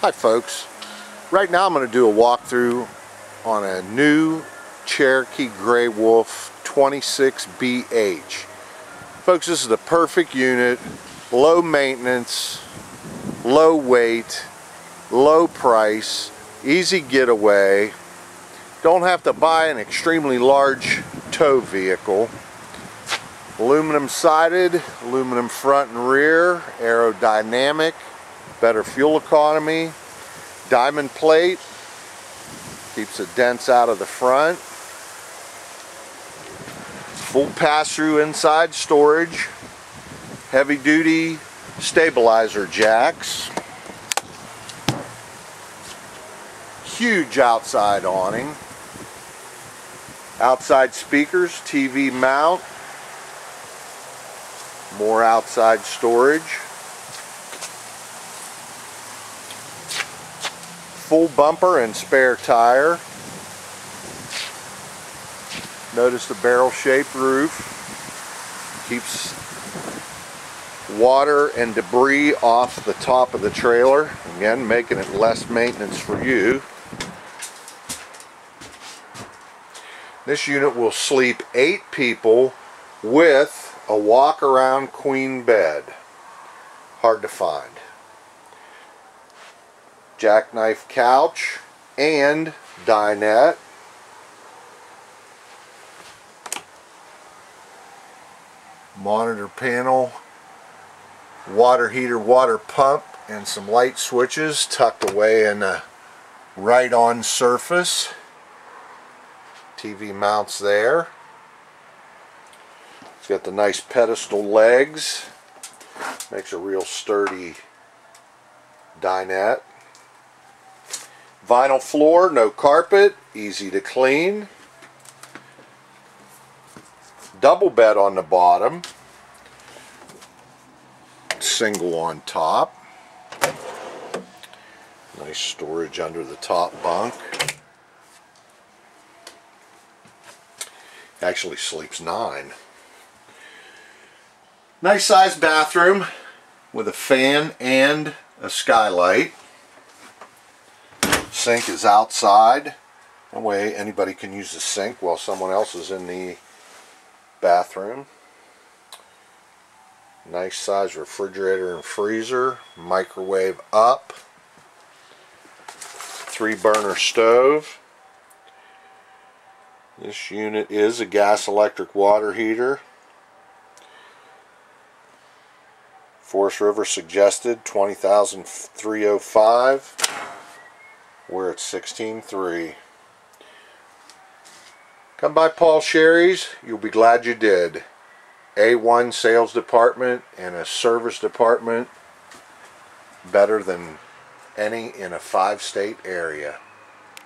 Hi folks, right now I'm going to do a walkthrough on a new Cherokee Grey Wolf 26BH. Folks, this is the perfect unit, low maintenance, low weight, low price, easy getaway, don't have to buy an extremely large tow vehicle. Aluminum sided, aluminum front and rear, aerodynamic, better fuel economy, diamond plate, keeps the dents out of the front, full pass-through inside storage, heavy duty stabilizer jacks, huge outside awning, outside speakers, TV mount, more outside storage, full bumper and spare tire. Notice the barrel-shaped roof. Keeps water and debris off the top of the trailer. Again, making it less maintenance for you. This unit will sleep 8 people with a walk-around queen bed. Hard to find. Jackknife couch and dinette. Monitor panel, water heater, water pump, and some light switches tucked away in the right-on surface. TV mounts there. It's got the nice pedestal legs. Makes a real sturdy dinette. Vinyl floor, no carpet, easy to clean. Double bed on the bottom. Single on top. Nice storage under the top bunk. Actually sleeps 9. Nice sized bathroom with a fan and a skylight. Sink is outside. That way anybody can use the sink while someone else is in the bathroom. Nice size refrigerator and freezer. Microwave up. 3-burner stove. This unit is a gas electric water heater. Forest River suggested 20,305. We're at 16.3. Come by Paul Sherry's, you'll be glad you did. A1 sales department and a service department, better than any in a 5-state area.